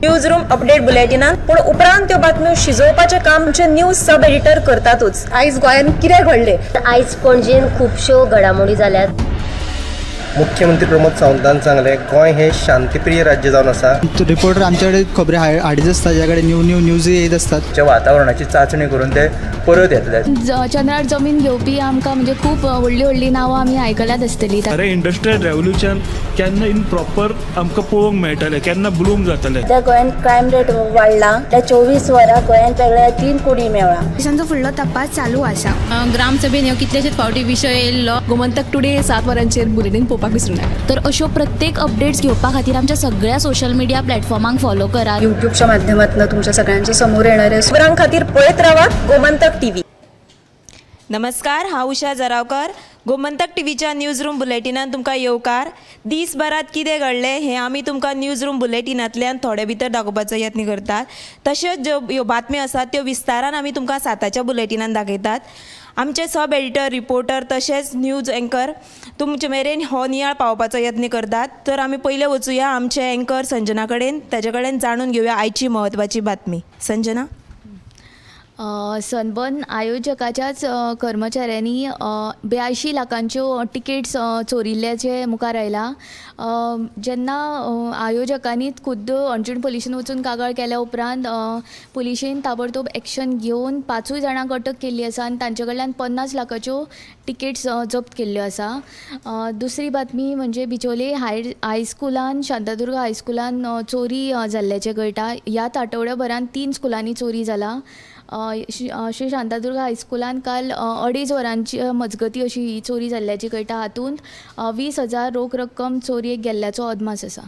News room update बुलेटिनान पूण उपरांत त्यो बातम्यो शिजोवपाचें काम आमचे न्यूज सब एडिटर करतातूच। आयज गोंयांत कितें घडलें? आयज पणजेन खुबश्यो घडामोडी जाल्यात। मुख्यमंत्री प्रमोद सावंतान सांगले गोंय हे शांतीप्रिय राज्य जावन आसा। रिपोर्टर आमच्याकडे खबरी हाडीत आसता, ज्याकडे न्यू न्यूज येत असतात। वातावरणाची चाचणी करून ते परत येतले। चंद्रार जमीन घेवपी आमकां म्हणजे खूब व्हडली व्हडली नांवां आमी आयकल्यात आसतली। अरे इंडस्ट्रियल रेवल्यूशन केन्ना इन प्रॉपर आमकां पळोवंक मेळटलें, केन्ना ब्लूम जातलें। त्या गोंयांत क्रायम रेट वाडला। त्या 24 वरां गोंयांत वेगळ्या 3 कोडी मेळ्ळा। देशांचो फुडलो तपास चालू आसा। ग्रामसभेन ह्यो कितलेशेच फावटी विशय येयल्लो। गोमंतक टुडे 7 वरांचेर बुलेटिन पळोवपाक विसरूं नाका। तर अश्यो प्रत्येक अपडेट्स घेवपा खातीर आमच्या सगळ्या सोशल मिडिया प्लॅटफॉर्मांक फॉलो करा। यूट्यूबच्या माध्यमातून तुमच्या सगळ्यांच्या समोर येणाऱ्या खबरां खातीर पळयत रावात गोमंतक टीव्ही। नमस्कार, हांव उशा जरावकर। गोमंतक टीव्हीच्या न्यूज रूम बुलेटिनान तुमकां येवकार। दिसभरात कितें घडलें हें आमी तुमकां न्यूज रूम बुलेटिनांतल्यान थोडे भितर दाखोवपाचो यत्न करतात। तशेंच ज्यो ह्यो बातम्यो आसात त्यो विस्तारान आमी तुमकां 7च्या बुलेटिनान दाखयतात। आमचे सब एडिटर, रिपोर्टर तशेंच न्यूज एंकर तुमचे मेरेन हो नियाळ पावोवपाचो यत्न करतात। तर आमी पयले वचुया आमचे एंकर संजना कडेन, ताजे कडेन जाणून घेवया आयची म्हत्वाची बातमी। संजना। सनबर्न आयोजकाच्याच कर्मचाऱ्यांनी 82 लाखांच्यो तिकेट्स चोरिल्ल्याचे मुखार आयला। जेन्ना आयोजकांनी खुद्द अंजूण पुलिशेन वचून कागाळ केल्या उपरांत पुलिशेन ताबडतोब एक्शन घेवन 5 जाणांक अटक केल्ली आसा आनी तांचे कडल्यान 50 लाखाच्यो तिकेट्स जप्त केल्ल्यो आसा। दुसरी बातमी म्हणजे बिचोले हायस्कुलान, शांतादुर्गा हायस्कुलान चोरी जाल्ल्याचें कळटा। ह्याच आठवड्याभरान 3 स्कुलांनी चोरी जाला। श्री शांतादुर्गा हायस्कुलान काल 2.5 वरांची मजगती अशी ही चोरी जाल्ल्याची कळटा। हातूंत 20,000 रोख रक्कम चोरयेक गेल्ल्याचो अदमास आसा।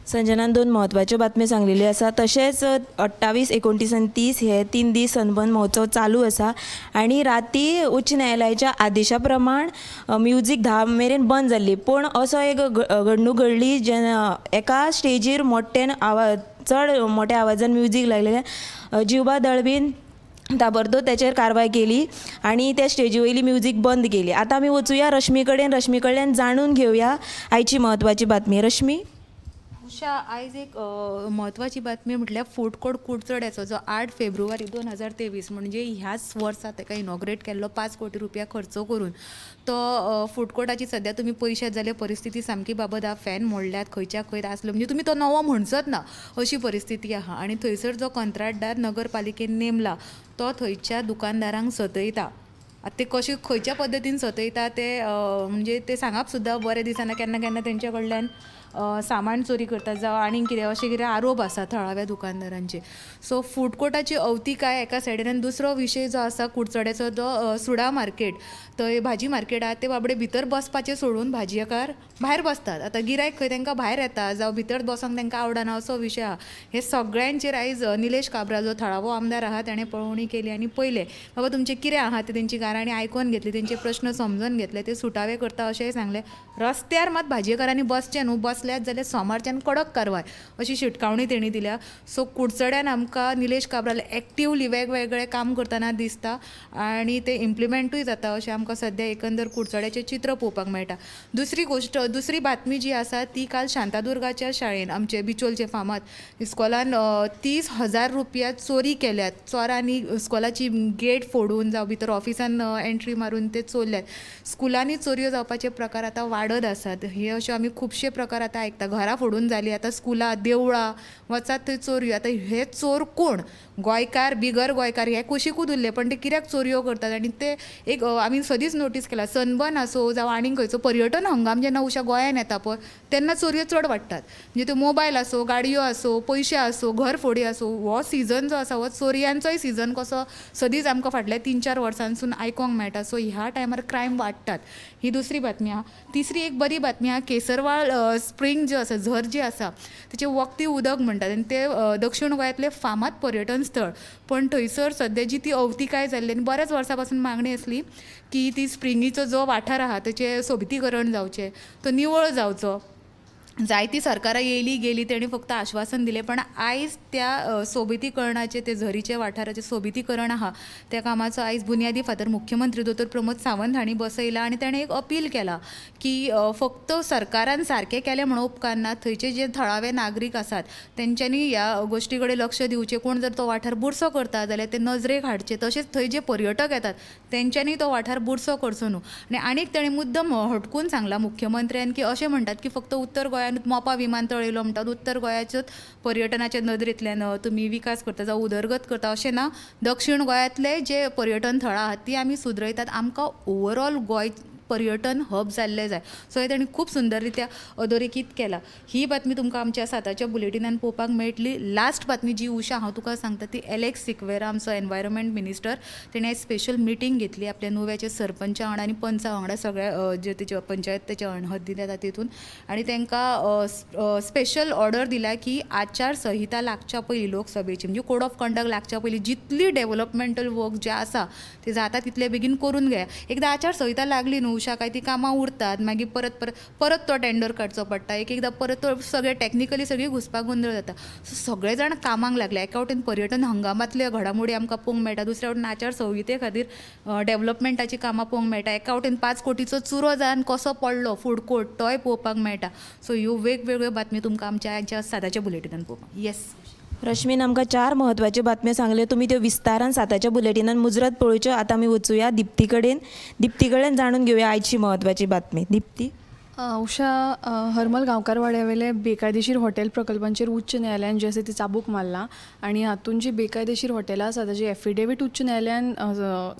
संजनान 2 म्हत्वाच्यो बातम्यो सांगलेल्यो आसा। तशेंच 28, 29 आनी 30 हे 3 दीस सनबर्न महोत्सव चालू आसा आनी राती उच्च न्यायालयाच्या आदेशा प्रमाण म्युजीक 10 मेरेन बंद जाल्ली। पूण असो एक घडणूक घडली जेन्ना एका स्टेजीर चड मोठ्या आवाजान म्युजीक लागलेलें जिवबा दळबीन ताबडतोब त्याचेर कारवाय केली आणि त्या स्टेजी वयली म्युजीक बंद केली। आतां आमी वचुया रश्मी कडेन, रश्मी कडल्यान जाणून घेवया आयची म्हत्वाची बातमी। रश्मी। उषा, आयज एक म्हत्वाची बातमी म्हटल्यार फूड कोर्ट कुडचड्याचो जो 8 फेब्रुवारी 2023 म्हणजे ह्याच वर्सा ताका इनॉग्रेट केल्लो 5 कोटी रुपया खर्च करून तो फूड कोर्टाची सद्या तुमी पयशात जाल्यार परिस्थिती सामकी बाबत फॅन मोडल्यात, खंयच्या खंय आसलो म्हणजे तुमी तो नवो म्हणचोच ना अशी परिस्थिती आहा। आनी थंयसर जो कंत्राटदार नगरपालिकेन नेमला तो थंयच्या दुकानदारांक सतयता। आतां ते कशें खंयच्या पद्दतीन सतयता ते म्हणजे ते सांगप सुद्दां बरें दिसना। केन्ना केन्ना तेंच्या कडल्यान सामान चोरी करतात जावं आनी कितें अशें कितें आरोप आसा थळाव्या दुकानदारांचे। सो फूड कोर्टाची अवतिकाय एका सायडीन आनी दुसरो विशय जो आसा कुडचड्याचो तो सुडा मार्केट, थंय भाजी मार्केट आहा ते बाबडे भितर बसपाचें सोडून भाजयेकार भायर बसतात। आतां गिरायक खंय तांकां भायर येता जावं भितर बसोंक तांकां आवडना असो विशय आहा। हे सगळ्यांचेर आयज निलेश काब्राल जो थळावो आमदार आहा ताणें पळोवणी केली आनी पयले बाबा तुमचें कितें आहा ते तेंची गाराणी आयकून घेतली, तेंचे प्रश्न समजून घेतले, ते सुटावे करता अशेंय सांगलें। रस्त्यार मात भाजयेकारांनी बसचें न्हू, बसल्यात जाल्यार सोमारच्यान कडक कारवाय अशी शिटकावणी तेणी दिल्या। सो कुडचड्यान आमकां निलेश काब्राल एक्टिवली वेगवेगळे काम करतना दिसता आनी ते इम्प्लिमेंटूय जाता अशें आमकां सद्या एकंदर कुडचड्याचें चित्र पळोवपाक मेळटा। दुसरी बातमी जी आसा ती काल शांतादुर्गाच्या शाळेन आमचे बिचोलचे फामाद इस्कॉलान 30,000 रुपया चोरी केल्यात। चोरांनी इस्कॉलाची गेट फोडून जावं भितर ऑफिसान एंट्री मारून ते चोरल्यात। स्कुलांनी चोरयो जावपाचे प्रकार आतां वाडत आसात। हे अशे आमी खुबशे प्रकार आतां आयकता। घरां फोडून जाली, आतां स्कुलां, देवळां वचात थंय चोरयो। आतां हे चोर कोण? गोंयकार, बिगर गोंयकार हे कुशीकूच उरले, पण ते कित्याक चोरयो करतात? आनी ते एक आमी सदींच नोटीस केला, सनबर्न आसूं जावं आनीक खंयचो पर्यटन हंगाम जेन्ना उशा गोंयांत येता पळय तेन्ना चोरयो चड वाडटात। म्हणजे त्यो मोबायल आसूं, गाडयो आसूं, पयशे आसूं, घर फोडी आसूं, हो सिजन जो आसा हो चोरयांचोय सिजन कसो सदींच आमकां फाटल्या 3-4 वर्सांसून आयकोंक मेळटा। सो ह्या टायमार क्रायम वाडटात, ही दुसरी बातमी आहा। तिसरी एक बरी बातमी आहा, केसरवाळ स्प्रिंग जो आसा, झर जी आसा तेचे वक्ती उदक म्हणटात आनी ते दक्षिण गोंयांतले फामाद पर्यटन स्थळ। पण थंयसर सद्या जी ती अवतिकाय जाल्ली आनी बऱ्याच वर्सां पासून मागणी आसली की ती स्प्रिंगीचो जो वाठार आहा तेचें सोबितीकरण जावचें, तो निवळ जावचो। जायती सरकारां येयली गेली तेणी फक्त आश्वासन दिलें, पण आयज त्या सोबितीकरणाचे ते झरीचे वाठाराचे सोबितीकरण आहा त्या कामाचो आयज बुनयादी फातर मुख्यमंत्री दोतोर प्रमोद सावंत हांणी बसयला आनी ताणें एक अपील केला की फक्त सरकारान सारकें केलें म्हणून उपकारना, थंयचे जे थळावे नागरीक आसात तेंच्यांनी ह्या गोश्टी कडेन लक्ष दिवचें. कोण जर तो वाठार बुरसो करता जाल्यार ते नजरेक हाडचे. तशेंच थंय जे पर्यटक येतात तेंच्यांनी तो वाठार बुरसो करचो न्हू. आनी आनीक ताणें मुद्दम हटकून सांगला मुख्यमंत्र्यान की अशें म्हणटात की फक्त उत्तर गोंयांत मोपा विमानतळ येयलो म्हणटात, उत्तर गोंयाच्याच पर्यटनाच्या नदरेंतल्यान तुमी विकास करता जावं उदरगत करता अशें ना. दक्षिण गोंयांतले जे पर्यटन थळां आहात ती आमी सुदरयतात. आमकां ओवरऑल गोंय पर्यटन हब जाल्लें जाय. सो हे ताणें खूब सुंदर रित्या अधोरेखीत केला. ही बातमी तुमकां आमच्या 7च्या बुलेटिनान पळोवपाक मेळटली. लास्ट बातमी जी उशा हांव तुका सांगता ती एलेक्स सिक्वेरा, आमचो एनवायरमेंट मिनिस्टर, तेणें आयज स्पेशल मिटींग घेतली आपल्या नुव्याचे सरपंचा वांगडा आनी पंचा वांगडा, सगळ्या जे तेचे पंचायत तेचे अणहद दिल्या तितून, आनी तांकां स्पेशल ऑर्डर दिला की आचार संहिता लागच्या पयलीं लोकसभेची म्हणजे कोड ऑफ कंडक्ट लागच्या पयलीं जितली डेव्हलपमेंटल वर्क जे आसा ते जाता तितले बेगीन करून घेया. एकदां आचार संहिता लागली न्हू उशा काय ती कामां उरतात, मागीर परत तो टेंडर काडचो पडटा, एकदां परत तो सगळे टेक्निकली सगळी घुसपाक गोंधळ जाता. सो सगळे जाण कामाक लागले. एका वटेन पर्यटन हंगामातल्यो घडामोडी आमकां पळोवंक मेळटा, दुसऱ्या वटेन आचार संहिते खातीर डेव्हलपमेंटाची कामां पळोवंक मेळटा, एका वटेन 5 कोटीचो चुरो जावन कसो पडलो फूड कोर्ट तोय पळोवपाक मेळटा. सो ह्यो वेगवेगळ्यो बातम्यो तुमकां आमच्या 7च्या बुलेटिनान पळोवपाक. येस रश्मीन आमकां 4 म्हत्वाच्यो बातम्यो सांगल्यो. तुमी त्यो विस्तारान 7च्या बुलेटिनान मुजरत पळोवच्यो. आतां आमी वचुया दिप्ती कडेन जाणून घेवया आयची म्हत्वाची बातमी. दिप्ती. उषा, हरमल गांवकारवाड्यावेले बेकायदेशीर हॉटेल प्रकल्पांचेर उच्च न्यायालयान जे आसा ती चाबूक मारला आनी हातून जी बेकायदेशीर हॉटेलां आसा ताची एफिडेवीट उच्च न्यायालयान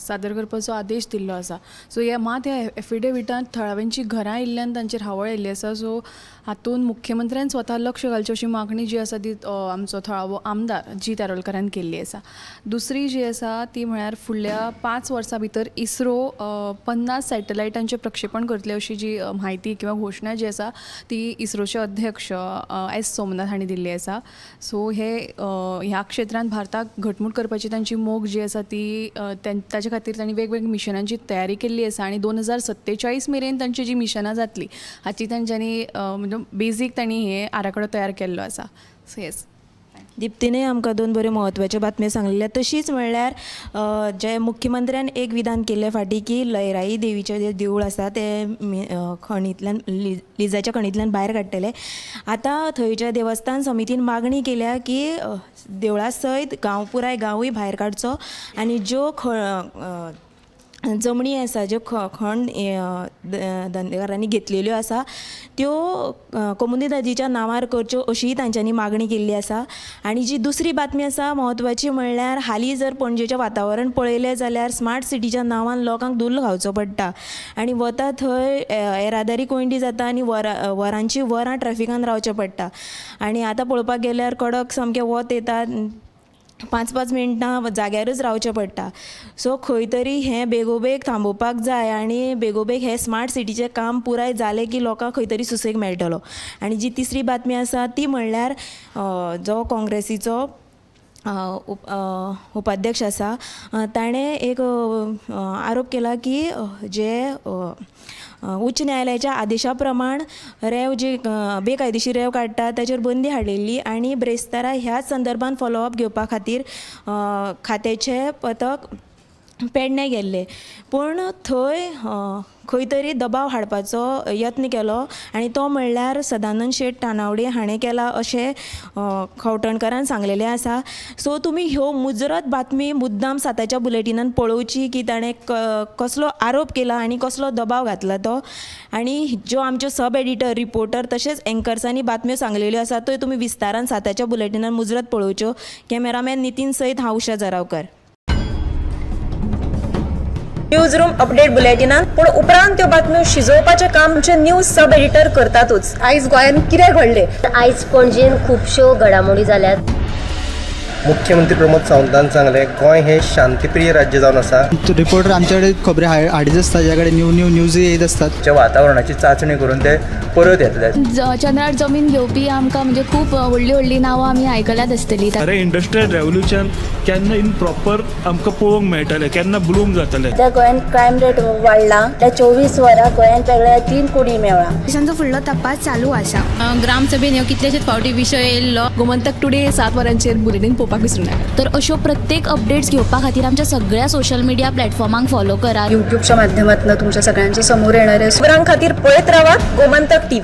सादर करपाचो आदेश दिल्लो आसा. सो ह्या एफिडेविटांत थळाव्यांची घरां आयिल्ल्यान तांचेर हावळ आयिल्ली आसा. सो हातून मुख्यमंत्र्यान स्वता लक्ष घालचें अशी मागणी जी आसा ती आमचो थळावो आमदार जी तारोलकरान केल्ली आसा. दुसरी जी आसा ती म्हळ्यार फुडल्या 5 वर्सां भितर इस्रो 50 सॅटेलायटांचें प्रक्षेपण करतले अशी जी म्हायती किंवा घोशणा जी आसा ती इस्रोचे अध्यक्ष एस सोमनाथ हांणी दिल्ली आसा. सो ह्या क्षेत्रांत भारताक घटमूट करपाची तांची मोग जी आसा ती ताचे खातीर तांणी वेगवेगळ्या मिशनांची तयारी केल्ली आसा आनी 2047 मेरेन तांची जी मिशनां जातली हाची तांच्यांनी बेजीक तांणी हे आराखडो तयार केल्लो आसा. सो येस दिप्तीने आमकां 2 बऱ्यो म्हत्वाच्यो बातम्यो सांगलेल्या. तशीच म्हणल्यार जे मुख्यमंत्र्यान एक विधान केल्ले फाटी की लयराई देवीचें जे देवूळ आसा ते खणींतल्यान लिजाच्या खणींतल्यान भायर काडटले. आतां थंयच्या देवस्थान समितीन मागणी केल्या की देवळा सयत पुराय गांवूय भायर काडचो आनी ज्यो जमनी आसा ज्यो खण धंदेकारांनी घेतलेल्यो आसा त्यो कोमुनिदादीच्या नांवार करच्यो अशीय तांच्यांनी मागणी केल्ली आसा. आनी जी दुसरी बातमी आसा म्हत्वाची म्हणल्यार हालीं जर पणजेचें वातावरण पळयलें जाल्यार स्मार्ट सिटीच्या नांवान लोकांक धुल्ल खावचो पडटा आनी वता थंय येरादारी कोयंडी जाता आनी वरांची वरां ट्रॅफिकान रावचें पडटा. आनी आतां पळोवपाक गेल्यार कडक सामकें वत येता, 5-5 मिनटां जाग्यारच रावचें पडटा. सो खंय तरी हें बेगोबेग थांबोवपाक जाय आनी बेगोबेग हें स्मार्ट सिटीचें काम पुराय जालें की लोकांक खंय तरी सुसेग मेळटलो. आनी जी तिसरी बातमी आसा ती म्हणल्यार जो काँग्रेसीचो उपाध्यक्ष आसा ताणें एक आरोप केला की जे उच्च न्यायालयाच्या आदेशा प्रमाण रेव जी बेकायदेशीर रेव काडटा ताचेर बंदी हाडिल्ली आनी ब्रेस्तारा ह्याच संदर्भान फॉलोअप घेवपा खातीर खात्याचे पथक पेडणे गेल्ले. पूण थंय खंय तरी दबाव हाडपाचो यत्न केलो आनी तो म्हणल्यार सदानंद शेट टानावडे हाणें केला अशें खवटणकरान सांगलेलें आसा. सो तुमी ह्यो मुजरत बातमी मुद्दाम 7च्या बुलेटिनान पळोवची की ताणें कसलो आरोप केला आनी कसलो दबाव घातला तो. आनी ज्यो आमच्यो सब एडिटर रिपोर्टर तशेंच एंकर्सांनी बातम्यो सांगलेल्यो आसा त्यो तुमी विस्तारान 7च्या बुलेटिनान मुजरत पळोवच्यो. कॅमेरामॅन नितीन सयत हांव उशा जरावकर. न्यूज रूम अपडेट बुलेटिनान पूण उपरांत त्यो बातम्यो शिजोवपाचें काम आमचे न्यूज सब एडिटर करतातूच. आयज गोंयांत कितें घडलें? आयज पणजेन खुबश्यो घडामोडी जाल्यात. मुख्यमंत्री प्रमोद सावंतान सांगले गोंय हे शांतीप्रिय राज्य जावन आसा. रिपोर्टर आमच्याकडे खबरी हाडीत असतात ज्याकडे न्यूज येत असतात. वातावरणाची चाचणी करून ते परत येतले. चंद्रार जमीन घेवपी आमकां म्हणजे खूब व्हडली नांवां आमी आयकल्यात आसतली. अरे इंडस्ट्रियल रेव्होल्युशन केन्ना इन प्रॉपर आमकां पळोवंक मेळटलें, केन्ना ब्लूम जातलें. त्या गोंयान क्रायम रेट वाडला. त्या 24 वरां गोंयान वेगळ्या 3 कोडी मेळ्ळा. देशांचो फुडलो तपास चालू आसा. ग्रामसभेन ह्यो कितलेशेच फावटी विशय येयल्लो. गोमंतक टुडे 7 वरांचेर बुलेटीन पळोवपाक विसरूं नाका. तर अश्यो प्रत्येक अपडेट्स घेवपा खातीर आमच्या सगळ्या सोशल मिडिया प्लॅटफॉर्मांक फॉलो करा. यूट्यूबच्या माध्यमातून तुमच्या सगळ्यांच्या समोर येणारे खबरां खातीर पळयत रावा गोमंतक टीव्ही.